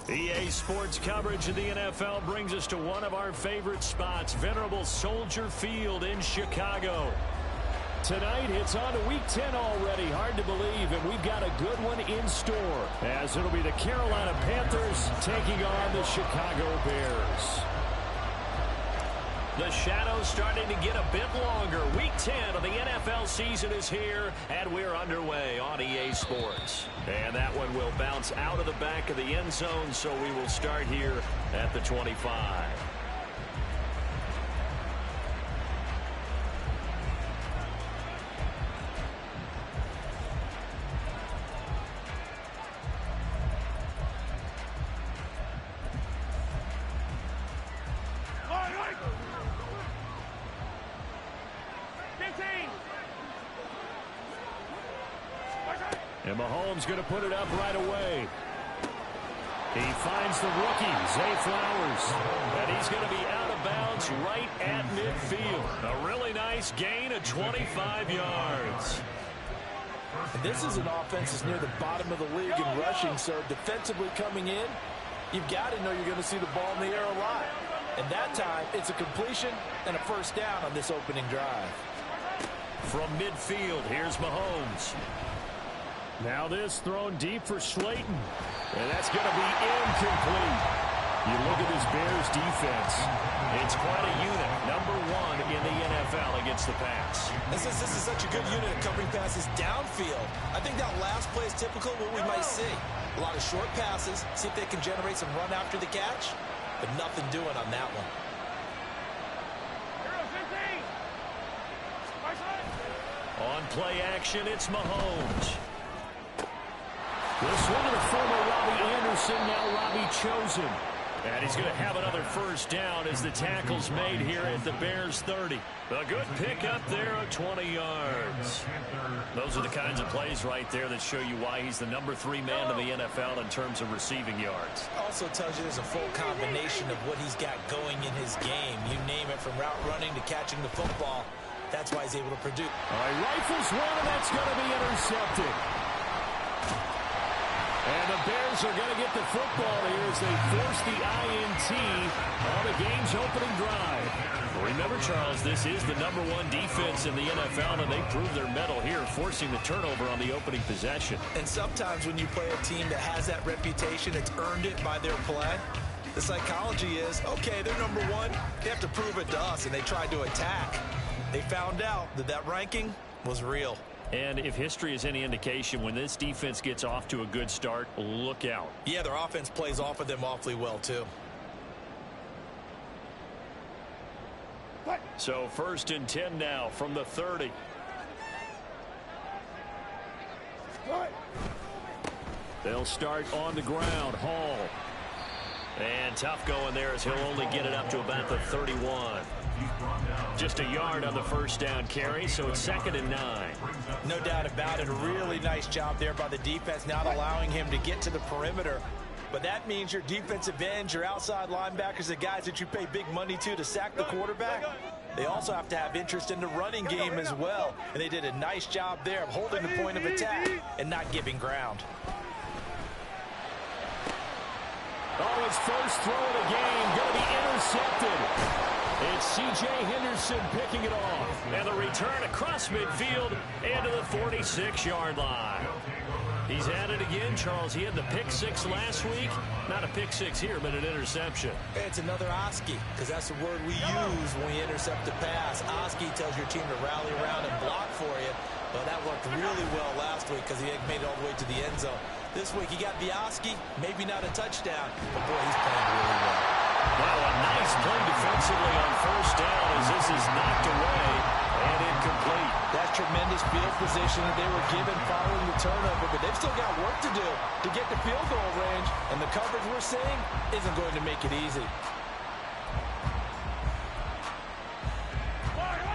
EA Sports coverage of the NFL brings us to one of our favorite spots, venerable Soldier Field in Chicago. Tonight, it's on to Week 10 already. Hard to believe, and we've got a good one in store, as it'll be the Carolina Panthers taking on the Chicago Bears. The shadows starting to get a bit longer. Week 10 of the NFL season is here, and we're underway on EA Sports. And that one will bounce out of the back of the end zone, so we will start here at the 25. And Mahomes going to put it up right away. He finds the rookie, Zay Flowers. And he's going to be out of bounds right at midfield. A really nice gain of 25 yards. And this is an offense that's near the bottom of the league in rushing, so defensively coming in, you've got to know you're going to see the ball in the air a lot. And that time, it's a completion and a first down on this opening drive. From midfield, here's Mahomes. Now this thrown deep for Slayton. And that's going to be incomplete. You look at this Bears defense. It's quite a unit. Number one in the NFL against the pass. This is such a good unit of covering passes downfield. I think that last play is typical of what we might see. A lot of short passes. See if they can generate some run after the catch. But nothing doing on that one. On play action, it's Mahomes. This one to the former Robbie Anderson, now Robbie Chosen. And he's going to have another first down as the tackle's made here at the Bears 30. A good pickup there of 20 yards. Those are the kinds of plays right there that show you why he's the number 3 man in the NFL in terms of receiving yards. Also tells you there's a full combination of what he's got going in his game. You name it, from route running to catching the football. That's why he's able to produce. All right, rifles one, and that's going to be intercepted. And the Bears are going to get the football here as they force the INT on the game's opening drive. Remember, Charles, this is the number 1 defense in the NFL, and they proved their mettle here, forcing the turnover on the opening possession. And sometimes when you play a team that has that reputation, it's earned it by their play. The psychology is, okay, they're number 1. They have to prove it to us, and they tried to attack. They found out that that ranking was real. And if history is any indication, when this defense gets off to a good start, look out. Yeah, their offense plays off of them awfully well, too. So 1st and 10 now from the 30. They'll start on the ground. Hall. And tough going there as he'll only get it up to about the 31. Just a yard on the first down carry, so it's 2nd and 9. No doubt about it. A really nice job there by the defense, not allowing him to get to the perimeter. But that means your defensive ends, your outside linebackers, the guys that you pay big money to sack the quarterback, they also have to have interest in the running game as well. And they did a nice job there of holding the point of attack and not giving ground. Oh, his first throw of the game going to be intercepted. It's C.J. Henderson picking it off. And the return across midfield into the 46-yard line. He's at it again, Charles. He had the pick 6 last week. Not a pick 6 here, but an interception. It's another Oski, because that's the word we use when we intercept the pass. Oski tells your team to rally around and block for you. But that worked really well last week because he made it all the way to the end zone. This week he got the Oski, maybe not a touchdown, but boy, he's playing really well. Well, a nice play defensively on first down as this is knocked away and incomplete. That's tremendous field position that they were given following the turnover, but they've still got work to do to get to field goal range, and the coverage we're seeing isn't going to make it easy.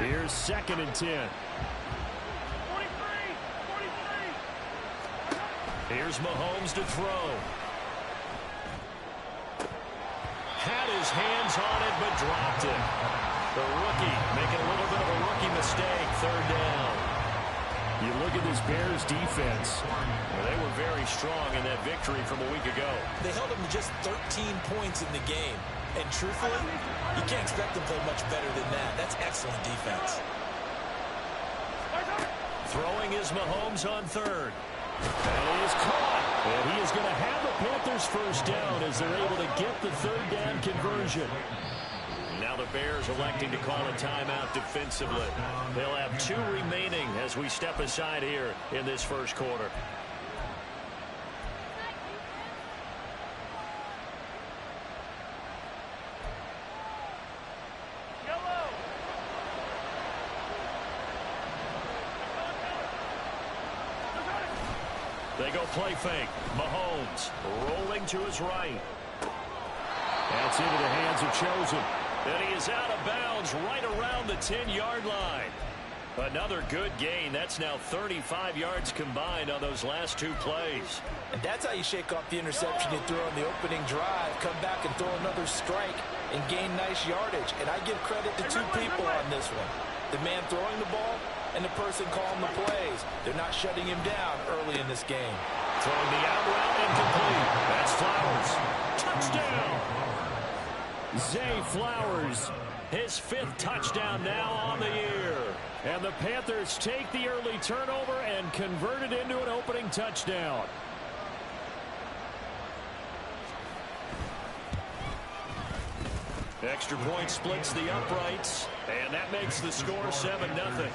Here's 2nd and 10. Here's Mahomes to throw. Had his hands on it, but dropped it. The rookie making a little bit of a rookie mistake. 3rd down. You look at this Bears defense. Well, they were very strong in that victory from a week ago. They held them to just 13 points in the game. And truthfully, you can't expect them to play much better than that. That's excellent defense. Throwing is Mahomes on third. And he is caught. And he is going to have the Panthers first down as they're able to get the third down conversion. Now the Bears electing to call a timeout defensively. They'll have 2 remaining as we step aside here in this first quarter. They go play fake. Mahomes rolling to his right. That's into the hands of Chosen. And he is out of bounds right around the 10-yard line. Another good gain. That's now 35 yards combined on those last 2 plays. And that's how you shake off the interception you threw on the opening drive. Come back and throw another strike and gain nice yardage. And I give credit to 2 people on this one. The man throwing the ball and the person calling the plays. They're not shutting him down early in this game. Throwing the out route incomplete. That's Flowers. Touchdown. Zay Flowers, his 5th touchdown now on the year. And the Panthers take the early turnover and convert it into an opening touchdown. Extra point splits the uprights, and that makes the score 7-0.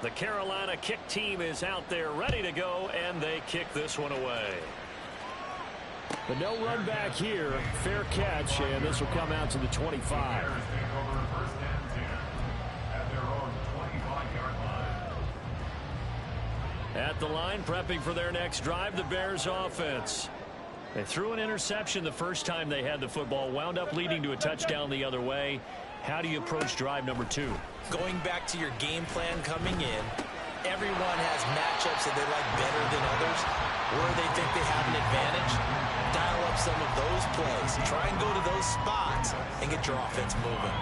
The Carolina kick team is out there ready to go, and they kick this one away. But no run back here. Fair catch, and this will come out to the 25. At the line, prepping for their next drive, the Bears offense. They threw an interception the first time they had the football, wound up leading to a touchdown the other way. How do you approach drive number 2? Going back to your game plan coming in, everyone has matchups that they like better than others, where they think they have an advantage. Dial up some of those plays. Try and go to those spots and get your offense moving.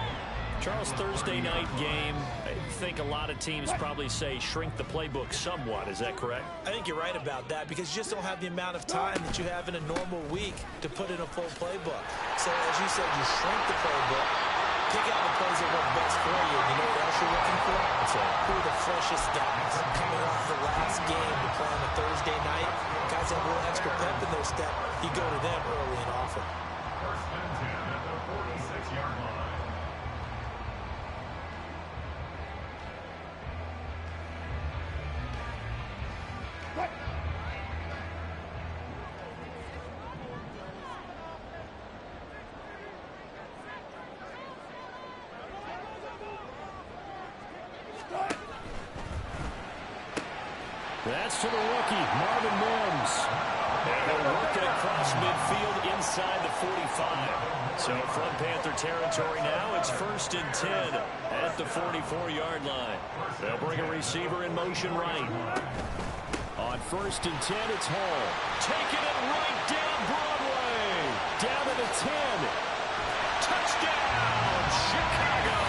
Charles, Thursday night game, I think a lot of teams probably say shrink the playbook somewhat. Is that correct? I think you're right about that because you just don't have the amount of time that you have in a normal week to put in a full playbook. So as you said, you shrink the playbook, pick out the plays that work best for you. You know what else you're looking for? Who are the freshest guys coming off the last game to play on a Thursday night? Guys have a little extra pep in their step. You go to them early and often. First and 10 at the 46-yard line. That's to the rookie, Marvin Mims. And they'll work it across midfield inside the 45. So from Panther territory now, it's 1st and 10 at the 44-yard line. They'll bring a receiver in motion right. On 1st and 10, it's Hall. Taking it right down Broadway. Down to the 10. Touchdown, Chicago.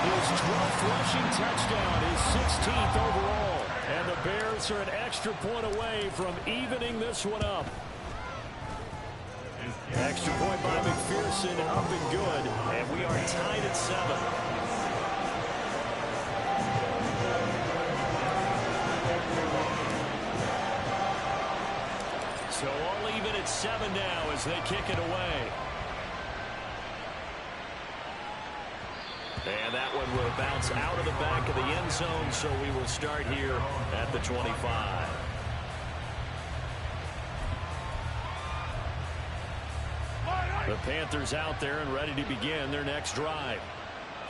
His 12th rushing touchdown, his 16th overall. And the Bears are an extra point away from evening this one up. Extra point by McPherson, up and good. And we are tied at 7. So all even at 7 now as they kick it away. And that one will bounce out of the back of the end zone, so we will start here at the 25. The Panthers out there and ready to begin their next drive.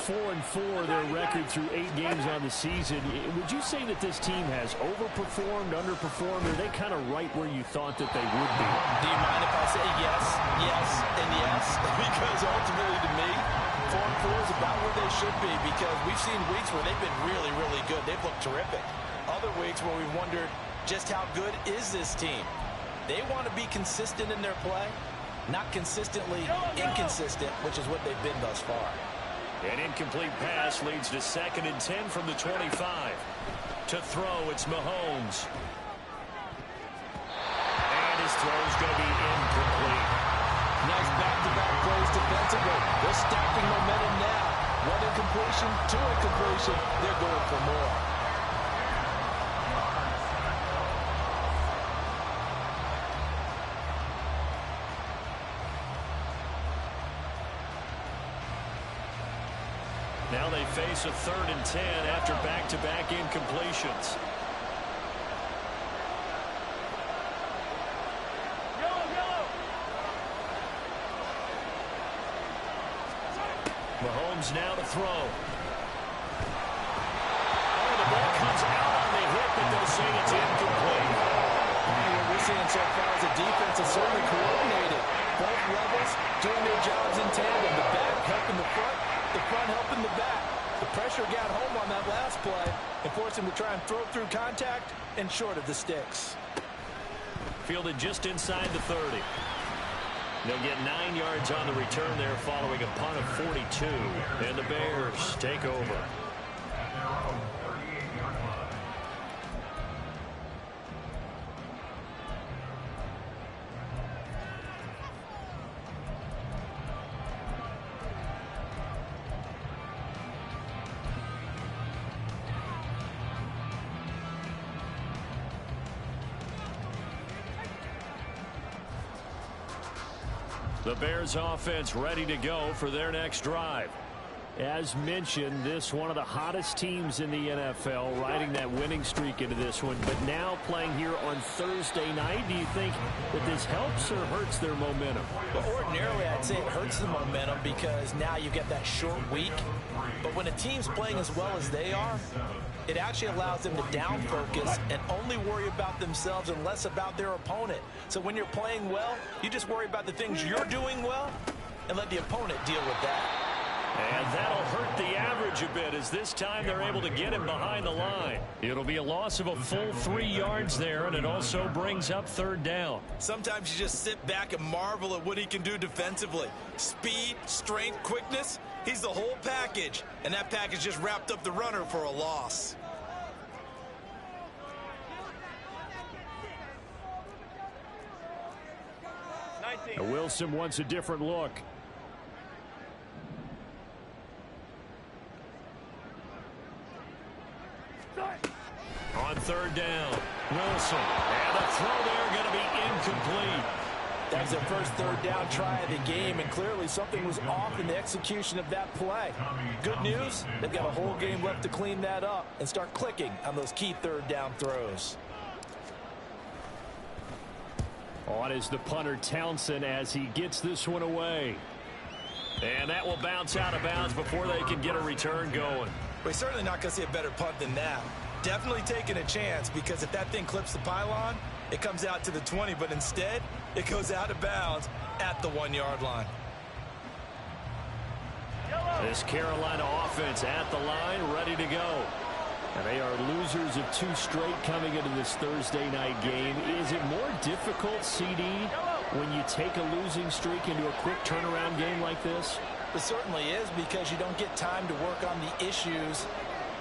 4-4 their record through 8 games on the season. Would you say that this team has overperformed, underperformed, or are they kind of right where you thought that they would be? Do you mind if I say yes, yes, and yes? Because ultimately to me, 4-4 is about where they should be because we've seen weeks where they've been really, really good. They've looked terrific. Other weeks where we've wondered just how good is this team. They want to be consistent in their play, not consistently inconsistent, which is what they've been thus far. An incomplete pass leads to 2nd and 10 from the 25. To throw, it's Mahomes. And his throw's going to be incomplete. Nice back-to-back plays defensively. They're stacking momentum now. One incompletion, two incompletion. They're going for more. Now they face a 3rd and 10 after back-to-back incompletions. Mahomes now to throw. Oh, the ball comes out on the hit, but they'll say it's incomplete. What we're seeing so far is the defense is certainly coordinated. Both levels doing their jobs in tandem. The back helping the front helping the back. The pressure got home on that last play and forced him to try and throw through contact and short of the sticks. Fielded just inside the 30. They'll get 9 yards on the return there following a punt of 42. And the Bears take over. The Bears offense ready to go for their next drive. As mentioned, this one of the hottest teams in the NFL, riding that winning streak into this one, but now playing here on Thursday night. Do you think that this helps or hurts their momentum? Well, ordinarily, I'd say it hurts the momentum because now you get that short week. But when a team's playing as well as they are, it actually allows them to down focus and only worry about themselves and less about their opponent. So when you're playing well, you just worry about the things you're doing well and let the opponent deal with that. And that'll hurt the average a bit as this time they're able to get him behind the line. It'll be a loss of a full 3 yards there, and it also brings up 3rd down. Sometimes you just sit back and marvel at what he can do defensively. Speed, strength, quickness, he's the whole package. And that package just wrapped up the runner for a loss. Wilson wants a different look. On 3rd down, Wilson. And a throw there going to be incomplete. That was their first 3rd down try of the game, and clearly something was off in the execution of that play. Good news, they've got a whole game left to clean that up and start clicking on those key 3rd down throws. On is the punter Townsend as he gets this one away. And that will bounce out of bounds before they can get a return going. We're certainly not going to see a better punt than that. Definitely taking a chance, because if that thing clips the pylon, it comes out to the 20, but instead it goes out of bounds at the 1-yard line. This Carolina offense at the line, ready to go. And they are losers of 2 straight coming into this Thursday night game. Is it more difficult, CD, when you take a losing streak into a quick turnaround game like this? It certainly is, because you don't get time to work on the issues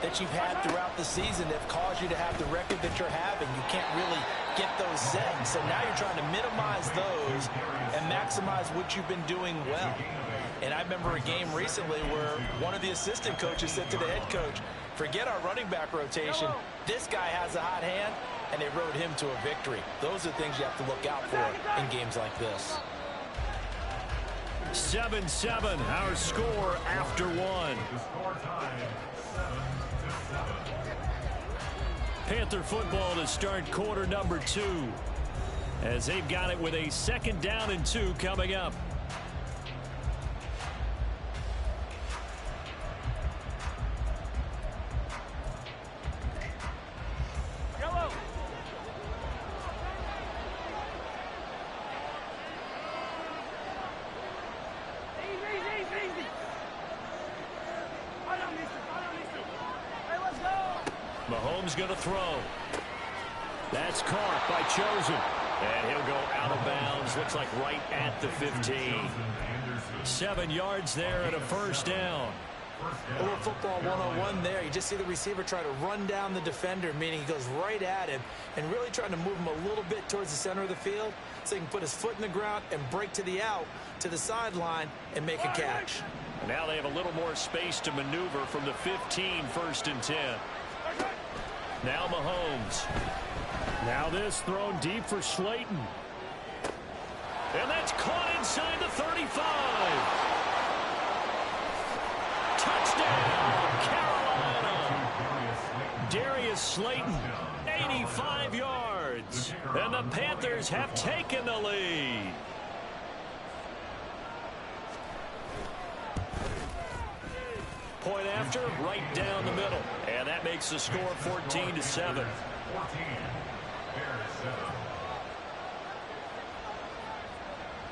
that you've had throughout the season that have caused you to have the record that you're having. You can't really get those set. So now you're trying to minimize those and maximize what you've been doing well. And I remember a game recently where one of the assistant coaches said to the head coach, forget our running back rotation. This guy has a hot hand, and they rode him to a victory. Those are things you have to look out for in games like this. 7-7, our score after 1. Panther football to start quarter number 2, as they've got it with a 2nd down and 2 coming up. Mahomes going to throw. That's caught by Chosen. And he'll go out of bounds. Looks like right at the 15. 7 yards there and a 1st down. A little football 101 there. You just see the receiver try to run down the defender, meaning he goes right at him and really trying to move him a little bit towards the center of the field so he can put his foot in the ground and break to the out, to the sideline, and make a catch. And now they have a little more space to maneuver from the 15, 1st and 10. Now Mahomes. Now this thrown deep for Slayton. And that's caught inside the 35. Touchdown, Carolina. Darius Slayton, 85 yards. And the Panthers have taken the lead. Point after, right down the middle. And that makes the score 14-7.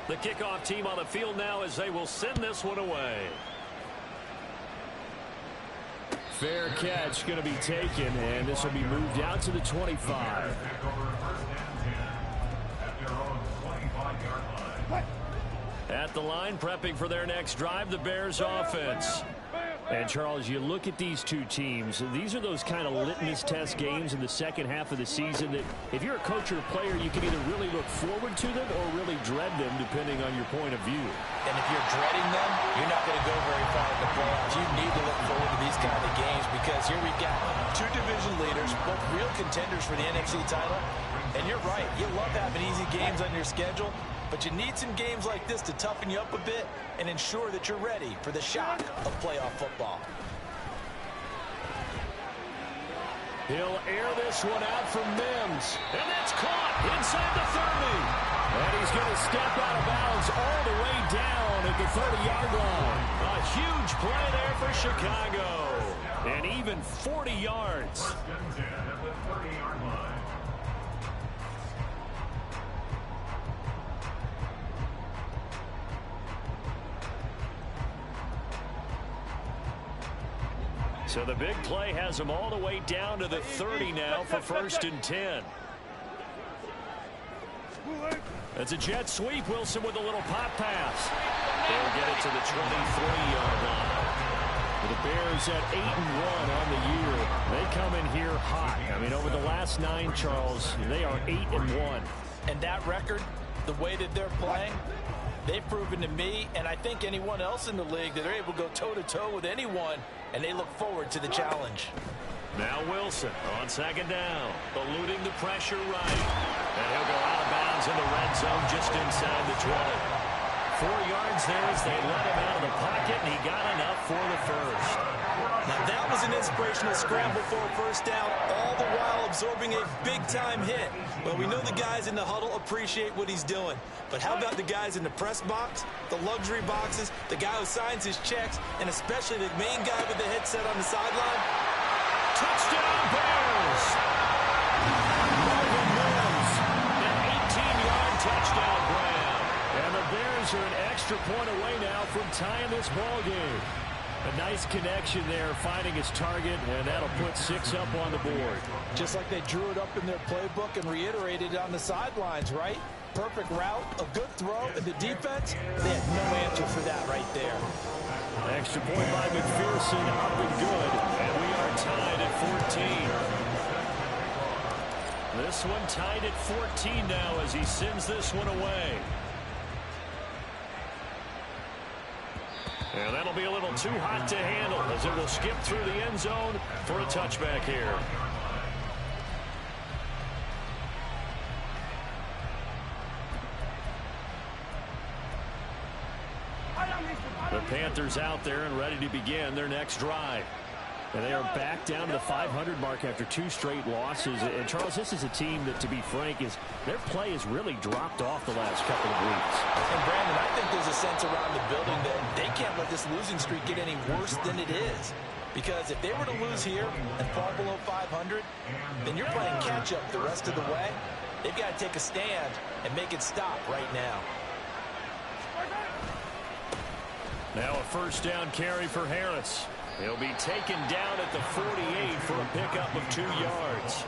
The kickoff team on the field now as they will send this one away. Fair catch going to be taken, and this will be moved out to the 25. At the line, prepping for their next drive, the Bears offense. And, Charles, you look at these two teams, these are those kind of litmus test games in the second half of the season that if you're a coach or a player, you can either really look forward to them or really dread them, depending on your point of view. And if you're dreading them, you're not going to go very far in the playoffs. You need to look forward to these kind of games because here we've got two division leaders, both real contenders for the NFC title. And you're right, you love having easy games on your schedule, but you need some games like this to toughen you up a bit and ensure that you're ready for the shock of playoff football. He'll air this one out for Mims. And that's caught inside the 30. And he's going to step out of bounds all the way down at the 30-yard line. A huge play there for Chicago. And even 40 yards. So the big play has them all the way down to the 30 now for 1st and 10. That's a jet sweep. Wilson with a little pop pass. They'll get it to the 23-yard line. The Bears at 8-1 on the year. They come in here hot. I mean, over the last 9, Charles, they are 8-1. And that record, the way that they're playing, they've proven to me, and I think anyone else in the league, that they're able to go toe-to-toe with anyone, and they look forward to the challenge. Now Wilson on 2nd down, eluding the pressure right. And he'll go out of bounds in the red zone just inside the 20. 4 yards there as they let him out of the pocket, and he got enough for the first. Now that was an inspirational scramble for a first down, all the while absorbing a big-time hit. But we know the guys in the huddle appreciate what he's doing. But how about the guys in the press box, the luxury boxes, the guy who signs his checks, and especially the main guy with the headset on the sideline? Touchdown Bears! Marvin Mims, an 18-yard touchdown grab. And the Bears are an extra point away now from tying this ball game. A nice connection there, finding his target, and that'll put 6 up on the board. Just like they drew it up in their playbook and reiterated it on the sidelines, right? Perfect route, a good throw, and the defense, they had no answer for that right there. Extra point by McPherson, up and good, and we are tied at 14. This one tied at 14 now as he sends this one away. And that'll be a little too hot to handle as it will skip through the end zone for a touchback here. The Panthers out there and ready to begin their next drive. And they are back down to the 500 mark after 2 straight losses. And, Charles, this is a team that, to be frank, their play has really dropped off the last couple of weeks. And, Brandon, I think there's a sense around the building that they can't let this losing streak get any worse than it is. Because if they were to lose here and fall below 500, then you're playing catch-up the rest of the way. They've got to take a stand and make it stop right now. Now a first down carry for Harris. He'll be taken down at the 48 for a pickup of 2 yards.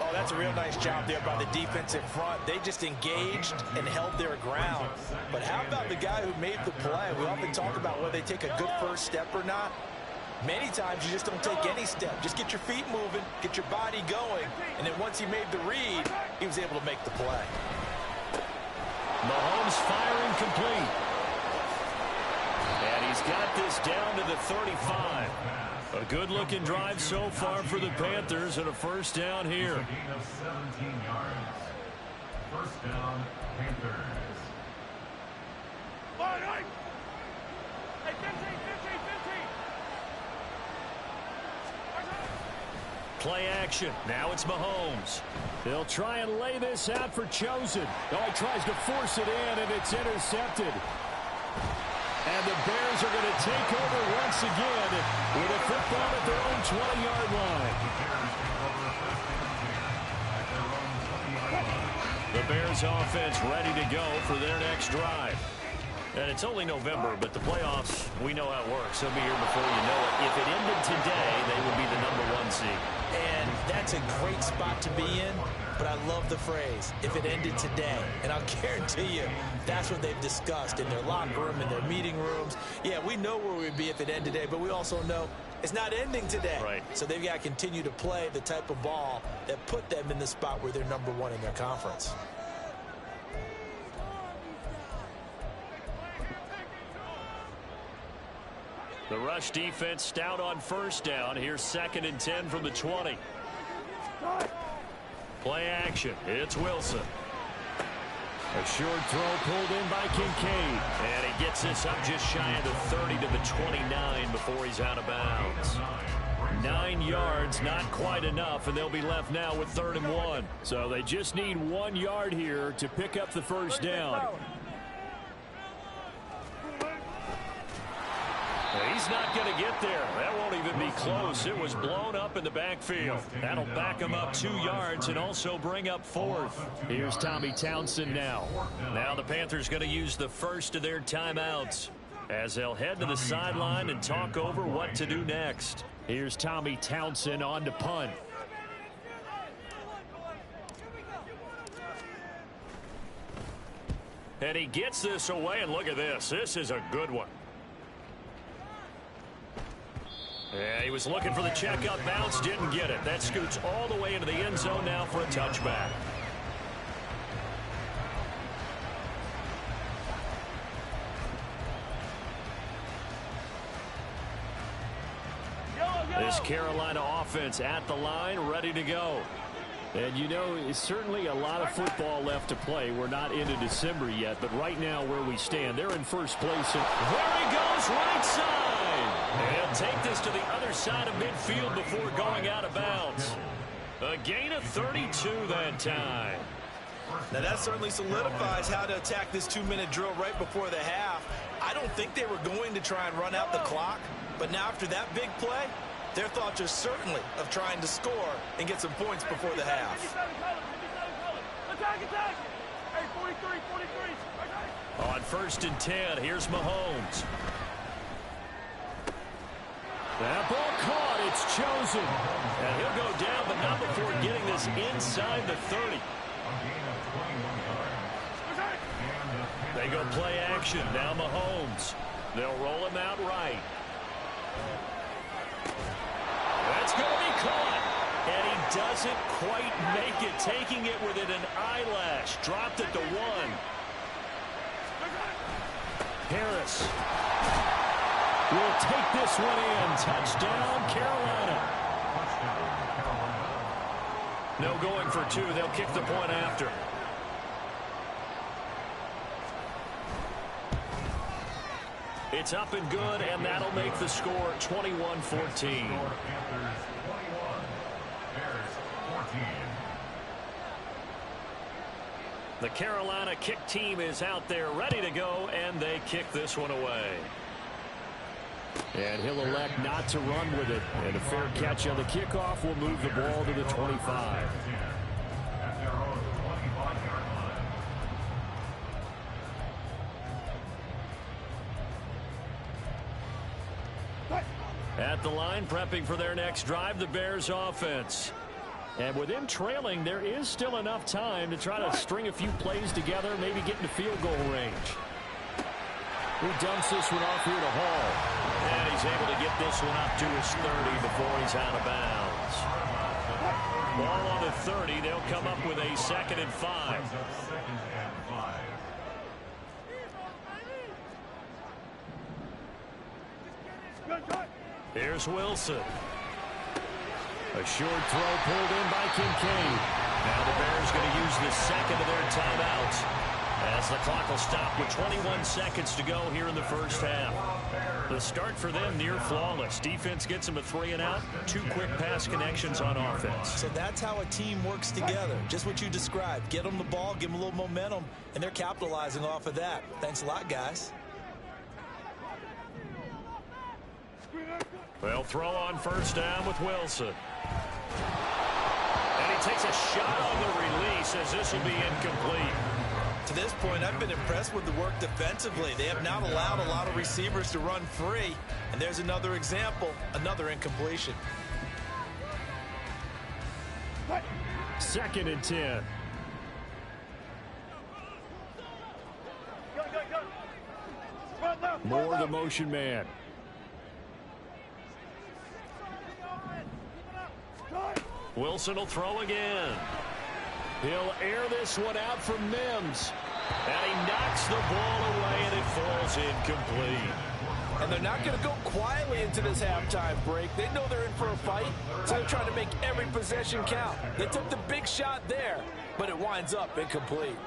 Oh, that's a real nice job there by the defensive front. They just engaged and held their ground. But how about the guy who made the play? We often talk about whether they take a good first step or not. Many times you just don't take any step. Just get your feet moving, get your body going, and then once he made the read, he was able to make the play. Mahomes firing complete. And he's got this down to the 35. A good-looking drive so far for the Panthers and a first down here. A gain of 17 yards. First down, Panthers. Play action. Now it's Mahomes. They'll try and lay this out for Chosen. Oh, he tries to force it in, and it's intercepted. And the Bears are going to take over once again with a football at their own 20-yard line. The Bears offense ready to go for their next drive. And it's only November, but the playoffs, we know how it works. They'll be here before you know it. If it ended today, they would be the #1 seed. And that's a great spot to be in, but I love the phrase, if it ended today. And I'll guarantee you, that's what they've discussed in their locker room, in their meeting rooms. Yeah, we know where we'd be if it ended today, but we also know it's not ending today. Right. So they've got to continue to play the type of ball that put them in the spot where they're #1 in their conference. The rush defense stout on first down. Here's 2nd and 10 from the 20. Play action. It's Wilson. A short throw pulled in by Kincaid. And he gets this up just shy of the 30 to the 29 before he's out of bounds. 9 yards, not quite enough, and they'll be left now with 3rd and 1. So they just need 1 yard here to pick up the first down. He's not going to get there. That won't even be close. It was blown up in the backfield. That'll back him up 2 yards and also bring up 4th. Here's Tommy Townsend now. Now the Panthers going to use the first of their timeouts as they'll head to the sideline and talk over what to do next. Here's Tommy Townsend on to punt. And he gets this away, and look at this. This is a good one. Yeah, he was looking for the checkup bounce, didn't get it. That scoots all the way into the end zone now for a touchback. This Carolina offense at the line, ready to go. And you know, it's certainly a lot of football left to play. We're not into December yet, but right now where we stand, they're in first place. And there he goes, right side. He'll take this to the other side of midfield before going out of bounds. A gain of 32 that time. Now that certainly solidifies how to attack this 2-minute drill right before the half. I don't think they were going to try and run out the clock, but now after that big play, their thoughts are certainly of trying to score and get some points before the half. On 1st and 10, here's Mahomes. That ball caught. It's Chosen. And he'll go down, but not before getting this inside the 30. They go play action. Now Mahomes. They'll roll him out right. That's going to be caught. And he doesn't quite make it, taking it within an eyelash. Dropped it to 1. Harris will take this one in. Touchdown, Carolina. No going for 2. They'll kick the point after. It's up and good, and that'll make the score 21-14. The Carolina kick team is out there ready to go, and they kick this one away. And he'll elect not to run with it. And a fair catch on the kickoff will move the ball to the 25. At the line, prepping for their next drive, the Bears offense. And with him trailing, there is still enough time to try to string a few plays together, maybe get into field goal range. He dumps this one off here to Hall. And he's able to get this one up to his 30 before he's out of bounds. Ball on the 30. They'll come up with a 2nd and 5. Here's Wilson. A short throw pulled in by Kincaid. Now the Bears going to use the second of their timeouts as the clock will stop with 21 seconds to go here in the first half. The start for them near flawless. Defense gets them a 3-and-out. 2 quick pass connections on offense. So that's how a team works together. Just what you described. Get them the ball, give them a little momentum, and they're capitalizing off of that. Thanks a lot, guys. They'll throw on first down with Wilson. And he takes a shot on the release as this will be incomplete. To this point, I've been impressed with the work defensively. They have not allowed a lot of receivers to run free. And there's another example, another incompletion. 2nd and 10. More the motion man. Wilson will throw again. He'll air this one out from Mims. And he knocks the ball away, and it falls incomplete. And they're not going to go quietly into this halftime break. They know they're in for a fight, so they're trying to make every possession count. They took the big shot there, but it winds up incomplete.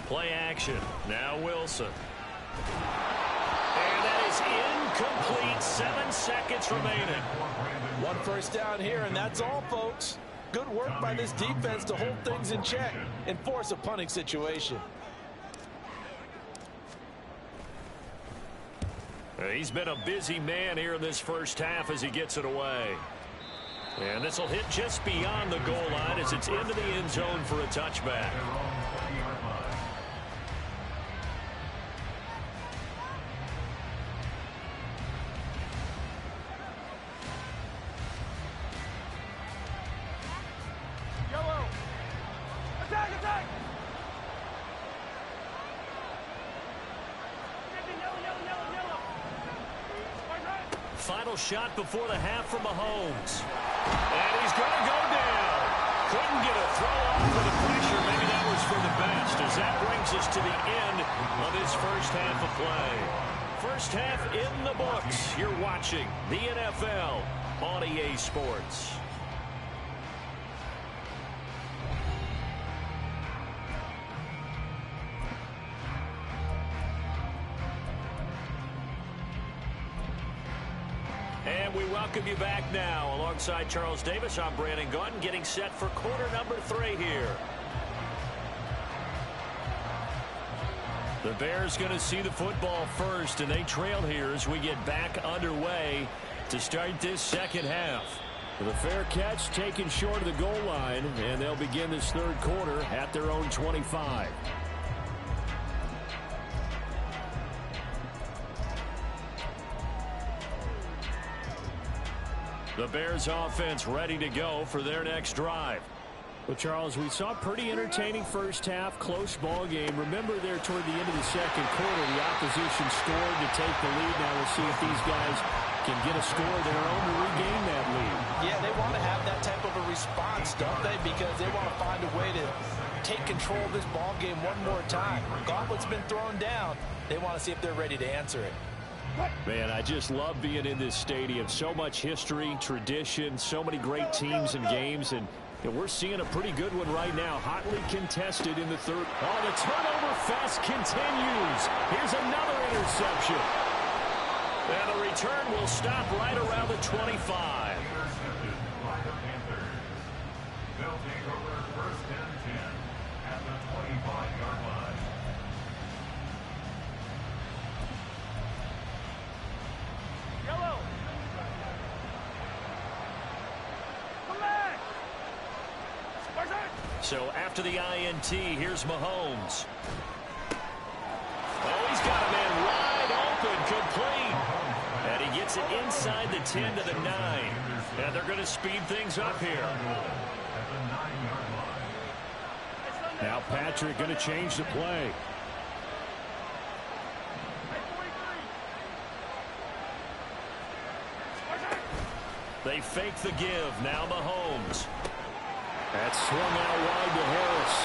Play action. Now Wilson. And that is incomplete. 7 seconds remaining. 1 first down here, and that's all, folks. Good work by this defense to hold things in check and force a punting situation. He's been a busy man here in this first half as he gets it away. And this will hit just beyond the goal line as it's into the end zone for a touchback. Final shot before the half from Mahomes. And he's going to go down. Couldn't get a throw off for the pressure. Maybe that was for the best, as that brings us to the end of this first half of play. First half in the books. You're watching the NFL on EA Sports. And we welcome you back now. Alongside Charles Davis, I'm Brandon Gaudin, getting set for quarter number 3 here. The Bears going to see the football first, and they trail here as we get back underway to start this second half. The fair catch taken short of the goal line, and they'll begin this third quarter at their own 25. The Bears offense ready to go for their next drive. Well, Charles, we saw a pretty entertaining first half, close ball game. Remember there toward the end of the second quarter, the opposition scored to take the lead. Now we'll see if these guys can get a score of their own to regain that lead. Yeah, they want to have that type of a response, don't they? Because they want to find a way to take control of this ball game one more time. Gauntlet's been thrown down. They want to see if they're ready to answer it. Man, I just love being in this stadium. So much history, tradition, so many great teams and games, and we're seeing a pretty good one right now. Hotly contested in the third. Oh, the turnover fest continues. Here's another interception. And the return will stop right around the 25. They'll take over 1st and 10 at the 25-yard line. Yellow. Come back. So after the INT, here's Mahomes. Oh, he's got a man wide open, complete. And he gets gets it inside the 10 to the 9. And they're going to speed things up here. Now Patrick going to change the play. They fake the give. Now Mahomes. That's swung out wide to Harris.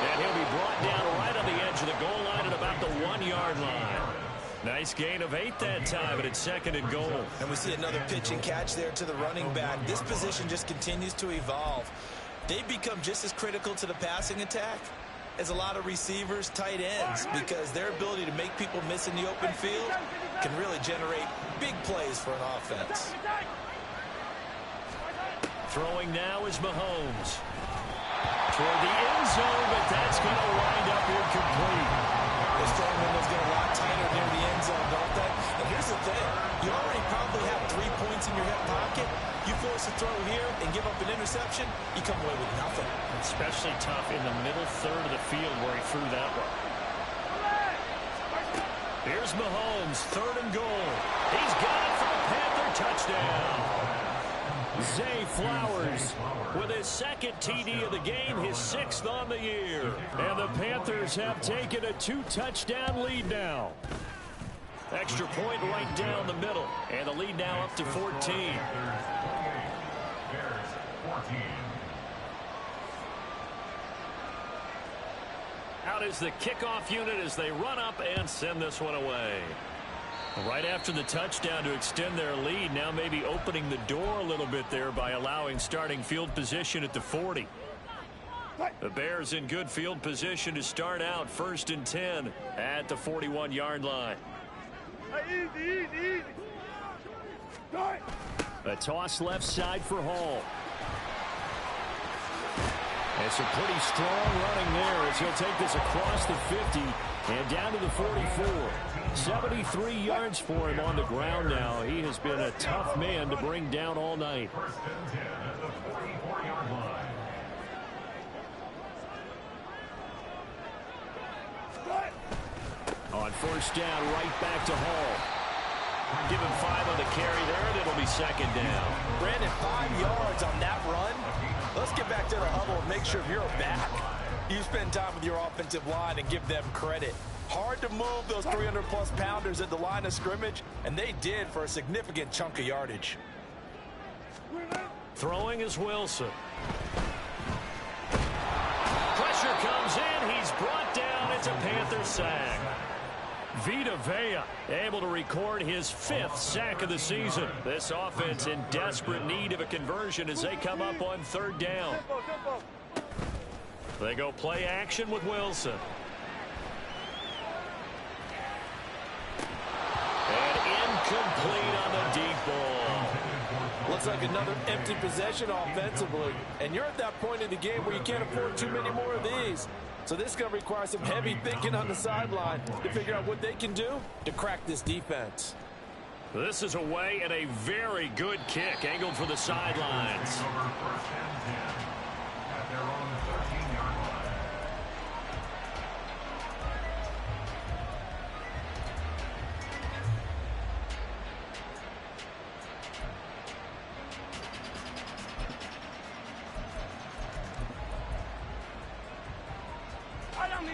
And he'll be brought down right on the edge of the goal line at about the 1-yard line. Nice gain of 8 that time, but it's 2nd and goal. And we see another pitch and catch there to the running back. This position just continues to evolve. They become just as critical to the passing attack as a lot of receivers, tight ends, because their ability to make people miss in the open field can really generate big plays for an offense. Throwing now is Mahomes. Toward the end zone, but that's going to wind up incomplete. This throwing window's getting a lot tighter near the end zone, don't they? And here's the thing. You already probably have 3 points in your hip pocket. You force a throw here and give up an interception, you come away with nothing. Especially tough in the middle third of the field where he threw that one. Here's Mahomes, 3rd and goal. He's got it for a Panther touchdown. Zay Flowers with his 2nd TD of the game, his 6th on the year. And the Panthers have taken a 2-touchdown lead now. Extra point right down the middle. And the lead now up to 14. Out is the kickoff unit as they run up and send this one away. Right after the touchdown to extend their lead, now maybe opening the door a little bit there by allowing starting field position at the 40. The Bears in good field position to start out 1st and 10 at the 41-yard line. Easy. A toss left side for Hall. It's a pretty strong running there as he'll take this across the 50 and down to the 44. 73 yards for him on the ground now. He has been a tough man to bring down all night. 1st and 10 at the 44-yard line. On 1st down, right back to Hall. Give him 5 on the carry there, and it'll be 2nd down. Brandon, 5 yards on that run. Let's get back to the huddle and make sure you're back. You spend time with your offensive line and give them credit. Hard to move those 300-plus pounders at the line of scrimmage, and they did for a significant chunk of yardage. Throwing is Wilson. Pressure comes in. He's brought down. It's a Panther sack. Vita Vea able to record his 5th sack of the season. This offense in desperate need of a conversion as they come up on 3rd down. They go play action with Wilson. And incomplete on the deep ball. Looks like another empty possession offensively. And you're at that point in the game where you can't afford too many more of these. So this is going to require some heavy thinking on the sideline to figure out what they can do to crack this defense. This is away and a very good kick angled for the sidelines. 1st and 10 at their own 13-yard line.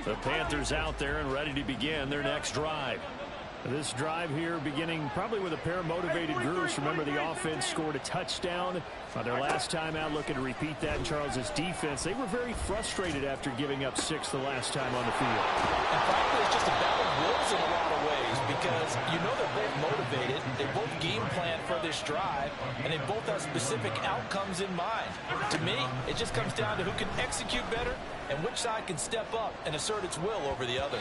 The Panthers out there and ready to begin their next drive. This drive here beginning probably with a pair of motivated groups. Remember, the offense scored a touchdown their last time out. Looking to repeat that in Charles's defense. They were very frustrated after giving up 6 the last time on the field. And frankly, it's just a battle of wills in a lot of ways because you know they're both motivated. They both game plan for this drive, and they both have specific outcomes in mind. To me, it just comes down to who can execute better and which side can step up and assert its will over the other.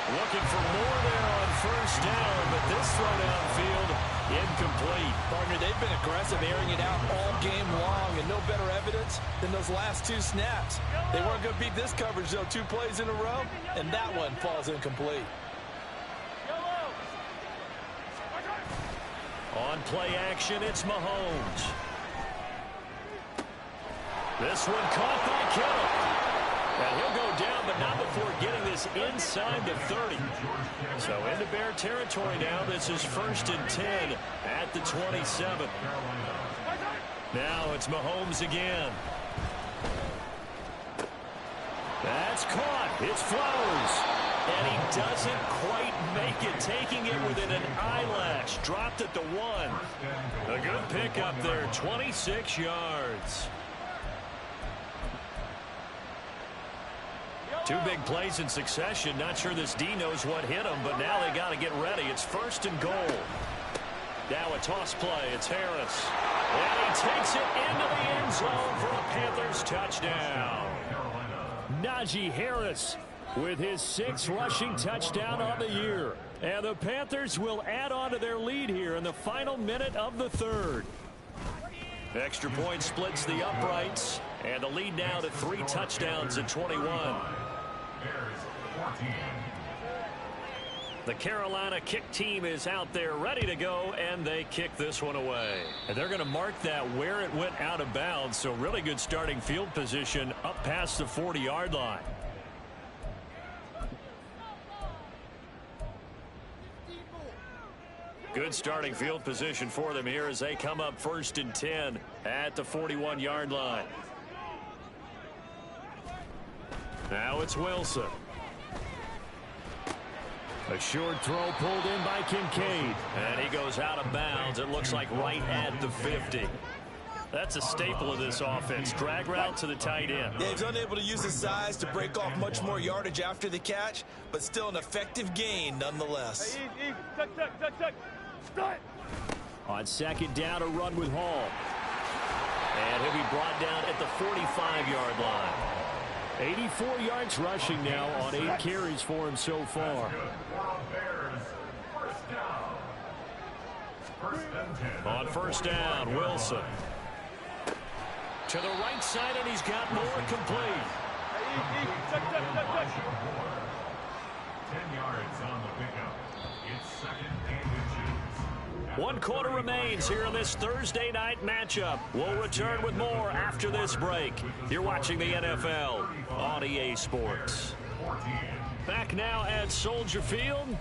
Looking for more there on 1st down, but this throw downfield incomplete. Partner, they've been aggressive, airing it out all game long, and no better evidence than those last 2 snaps. They weren't going to beat this coverage, though, 2 plays in a row, and that one falls incomplete. On play action, it's Mahomes. This one caught by Kittle. And he'll go down, but not before getting this inside the 30. So into Bear territory now. This is 1st and 10 at the 27. Now it's Mahomes again. That's caught. It's Flowers. And he doesn't quite make it, taking it within an eyelash. Dropped at the 1. A good pickup there, 26 yards. Two big plays in succession. Not sure this D knows what hit him, but now they got to get ready. It's 1st and goal. Now a toss play. It's Harris. And he takes it into the end zone for a Panthers touchdown. Najee Harris with his 6th rushing touchdown on the year. And the Panthers will add on to their lead here in the final minute of the 3rd. Extra point splits the uprights. And the lead now to 3 touchdowns at 21. The Carolina kick team is out there ready to go, and they kick this one away. And they're going to mark that where it went out of bounds, so really good starting field position up past the 40-yard line. Good starting field position for them here as they come up 1st and 10 at the 41-yard line. Now it's Wilson. A short throw pulled in by Kincaid. And he goes out of bounds. It looks like right at the 50. That's a staple of this offense. Drag route to the tight end. Yeah, he's unable to use his size to break off much more yardage after the catch, but still an effective gain nonetheless. On 2nd down, a run with Hall. And he'll be brought down at the 45-yard line. 84 yards rushing now on 8 carries for him so far. On 1st down, Wilson. To the right side, and he's got more complete. 10 yards on the pickup. It's 2nd and 2. 1 quarter remains here in this Thursday night matchup. We'll return with more after this break. You're watching the NFL on EA Sports. Back now at Soldier Field.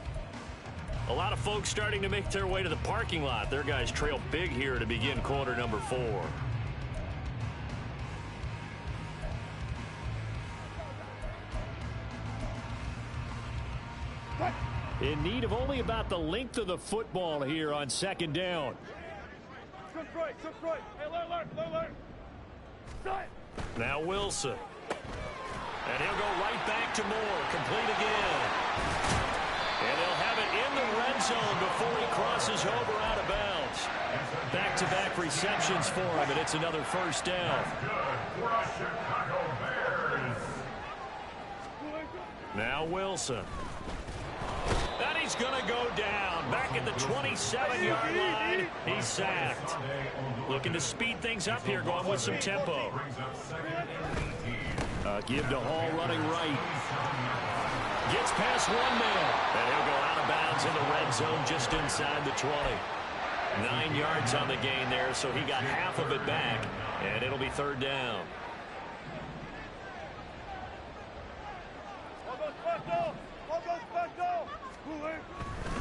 A lot of folks starting to make their way to the parking lot. Their guys trail big here to begin quarter number 4. In need of only about the length of the football here on 2nd down. Now Wilson. And he'll go right back to Moore. Complete again. And they'll have it in the red zone before he crosses over out of bounds. Back-to-back receptions for him, and it's another 1st down. Now Wilson. And he's going to go down. Back at the 27-yard line. He's sacked. Looking to speed things up here, going with some tempo. Give to Hall running right. Gets past 1 man. And he'll go out of bounds in the red zone just inside the 20. 9 yards on the gain there, so he got half of it back. And it'll be 3rd down.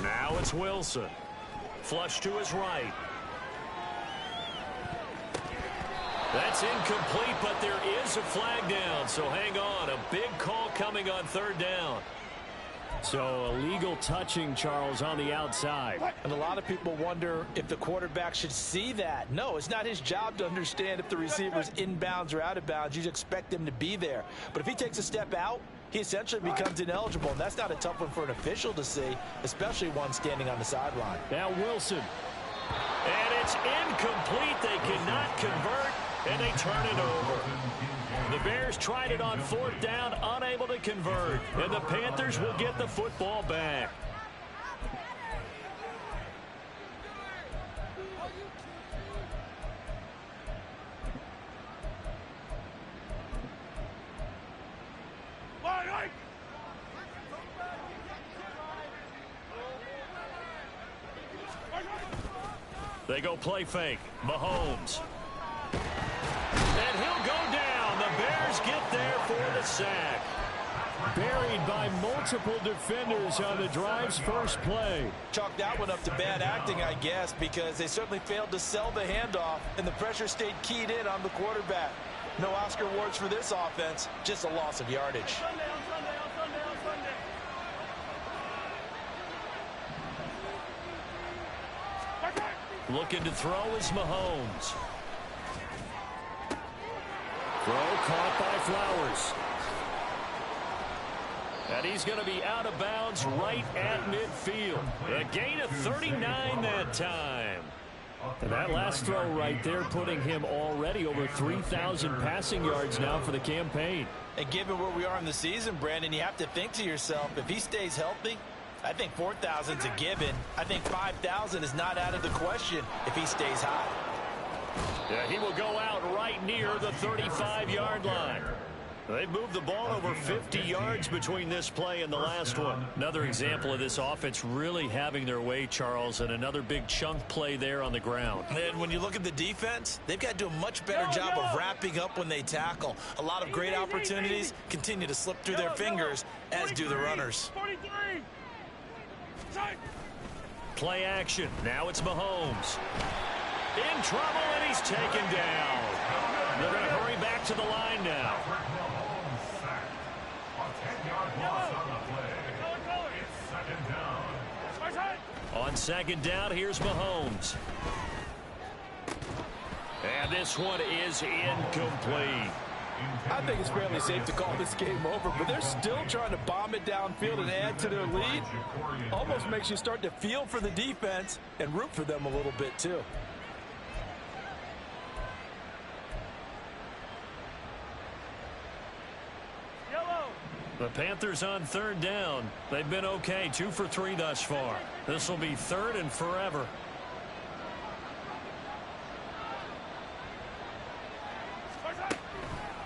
Now it's Wilson. Flush to his right. That's incomplete, but there is a flag down, so hang on. A big call coming on 3rd down. So illegal touching, Charles, on the outside. And a lot of people wonder if the quarterback should see that. No, it's not his job to understand if the receiver's inbounds or out of bounds. You expect him to be there. But if he takes a step out, he essentially becomes ineligible, and that's not a tough one for an official to see, especially one standing on the sideline. Now Wilson. And it's incomplete. They cannot convert, and they turn it over. The Bears tried it on 4th down, unable to convert, and the Panthers will get the football back. They go play fake. Mahomes. And he'll go down. The Bears get get there for the sack. Buried by multiple defenders on the drive's first play. Chalk that one up to bad acting, I guess, because they certainly failed to sell the handoff, and the pressure stayed keyed in on the quarterback. No Oscar awards for this offense, just a loss of yardage. Looking to throw is Mahomes. Throw caught by Flowers. And he's going to be out of bounds right at midfield. A gain of 39 that time. And that last throw right there putting him already over 3,000 passing yards now for the campaign. And given where we are in the season, Brandon, you have to think to yourself, if he stays healthy, I think 4,000's a given. I think 5,000 is not out of the question if he stays hot. Yeah, he will go out right near the 35-yard line. They've moved the ball over 50 yards between this play and the last one. Another example of this offense really having their way, Charles, and another big chunk play there on the ground. And when you look at the defense, they've got to do a much better job of wrapping up when they tackle. A lot of great opportunities continue to slip through their fingers, as do the runners. Play action. Now it's Mahomes. In trouble, and he's taken down. They're going to hurry back to the line now. On second down, here's Mahomes. And this one is incomplete. I think it's fairly safe to call this game over, but they're still trying to bomb it downfield and add to their lead. Almost makes you start to feel for the defense and root for them a little bit, too. The Panthers on third down. They've been okay, 2 for 3 thus far. This will be third and forever.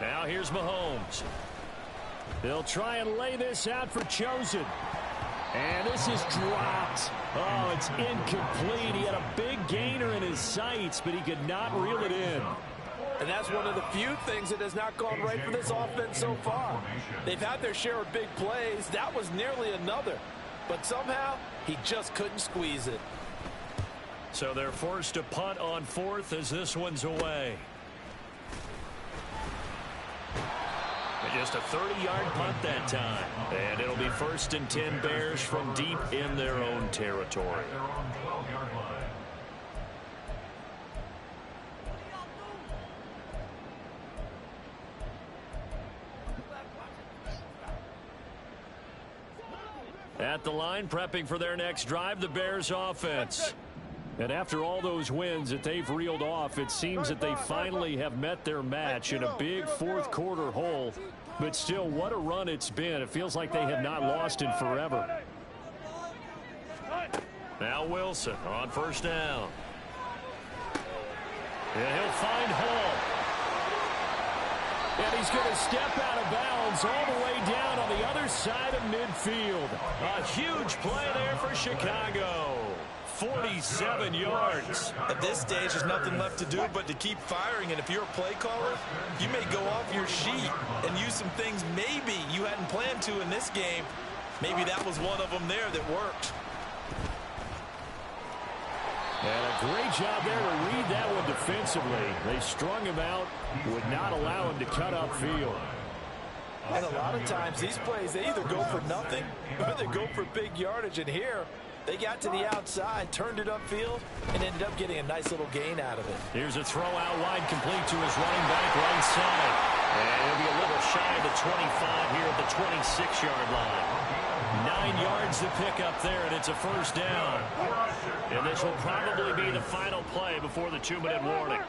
Now here's Mahomes. They'll try and lay this out for Chosen. And this is dropped. Oh, it's incomplete. He had a big gainer in his sights, but he could not reel it in. And that's one of the few things that has not gone right for this offense so far. They've had their share of big plays. That was nearly another. But somehow, he just couldn't squeeze it. So they're forced to punt on fourth as this one's away. Just a 30-yard punt that time. And it'll be 1st and 10 Bears from deep in their own territory. At the line, prepping for their next drive, the Bears offense. And after all those wins that they've reeled off, it seems that they finally have met their match in a big fourth quarter hole. But still, what a run it's been. It feels like they have not lost in forever. Now Wilson on first down. And he'll find Hall. And he's going to step out of bounds all the way down on the other side of midfield. A huge play there for Chicago. 47 yards. At this stage, there's nothing left to do but to keep firing. And if you're a play caller, you may go off your sheet and use some things maybe you hadn't planned to in this game. Maybe that was one of them there that worked. And a great job there to read that one defensively. They strung him out, would not allow him to cut upfield. And a lot of times these plays, they either go for nothing or they go for big yardage. And here, they got to the outside, turned it upfield, and ended up getting a nice little gain out of it. Here's a throw out wide, complete to his running back right side. And he'll be a little shy of the 25 here at the 26-yard line. 9 yards to pick up there, and it's a first down. And this will probably be the final play before the 2-minute warning.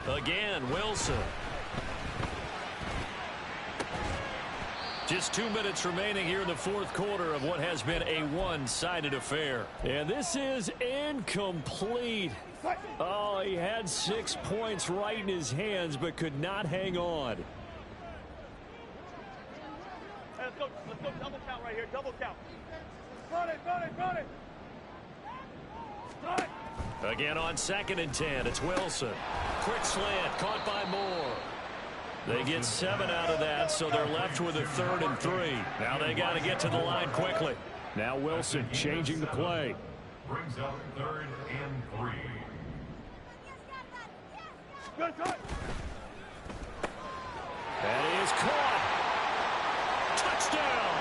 Again, Wilson. Just 2 minutes remaining here in the fourth quarter of what has been a one-sided affair. And this is incomplete. Oh, he had 6 points right in his hands, but could not hang on. Hey, let's go double count right here, double count. Run it, run it, run it. Run it. Again on 2nd and 10, it's Wilson. quick slant, caught by Moore. They get 7 out of that, so they're left with a 3rd and 3. Now they got to get to the line quickly. Now Wilson changing the play. Brings up 3rd and 3. Good cut. That is caught. Touchdown.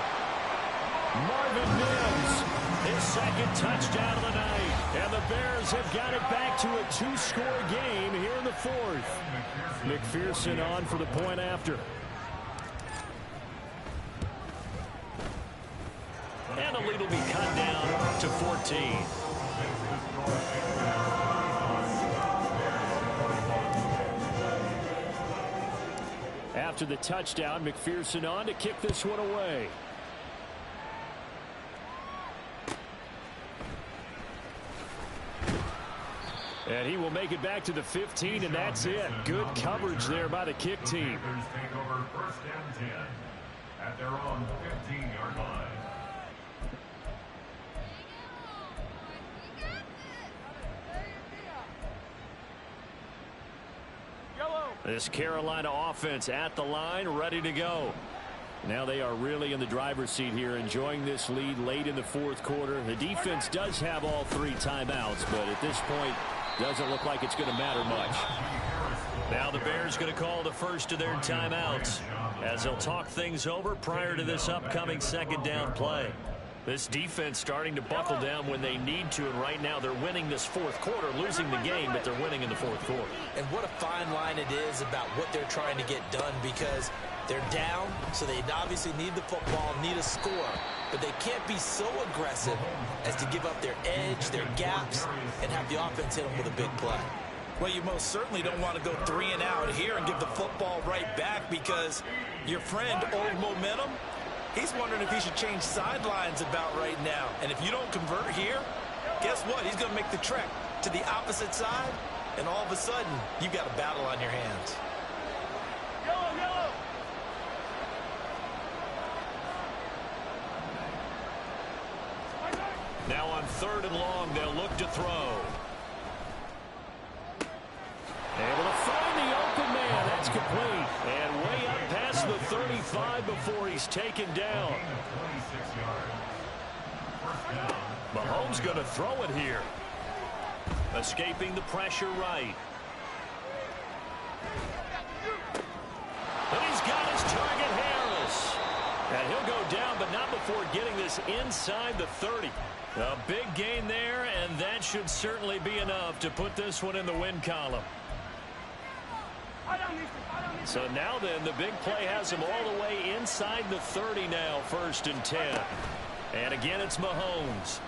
Marvin Mims, his 2nd touchdown of the night. And the Bears have got it back to a 2-score game here in the 4th. McPherson on for the point after. And the lead will be cut down to 14. After the touchdown, McPherson on to kick this one away. And he will make it back to the 15, and that's it. Good coverage there by the kick team. Take over 1st and 10 at their own 15-yard line. This Carolina offense at the line, ready to go. Now they are really in the driver's seat here, enjoying this lead late in the 4th quarter. The defense does have all 3 timeouts, but at this point, doesn't look like it's going to matter much. Now the Bears going to call the first of their timeouts as they'll talk things over prior to this upcoming 2nd down play. This defense starting to buckle down when they need to, and right now they're winning this 4th quarter, losing the game, but they're winning in the 4th quarter. And what a fine line it is about what they're trying to get done, because they're down, so they obviously need the football, need a score, but they can't be so aggressive as to give up their edge, their gaps, and have the offense hit them with a big play. Well, you most certainly don't want to go 3 and out here and give the football right back, because your friend, Old Momentum, he's wondering if he should change sidelines about right now. And if you don't convert here, guess what? He's going to make the trek to the opposite side, and all of a sudden, you've got a battle on your hands. Yellow, yellow. Now on 3rd and long, they'll look to throw. Able to find the open man. That's complete. And way up past the 35 before he's taken down. Mahomes going to throw it here. Escaping the pressure right. And he's got his target, Harris. And he'll go down, but not before getting this inside the 30. A big gain there, and that should certainly be enough to put this one in the win column. So now then, the big play has him all the way inside the 30 now, 1st and 10. And again, it's Mahomes.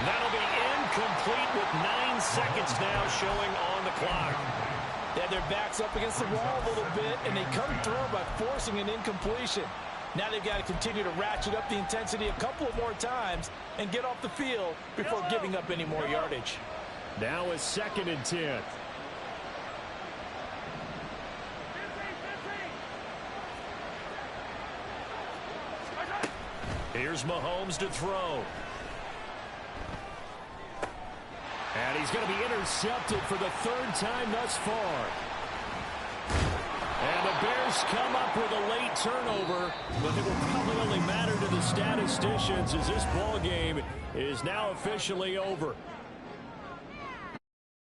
That'll be incomplete with 9 seconds now showing on the clock. They had their backs up against the wall a little bit, and they come through by forcing an incompletion. Now they've got to continue to ratchet up the intensity a couple of more times and get off the field before giving up any more yardage. Now is 2nd and 10. Here's Mahomes to throw. And he's going to be intercepted for the 3rd time thus far. And the Bears come up with a late turnover, but it will probably only matter to the statisticians as this ball game is now officially over.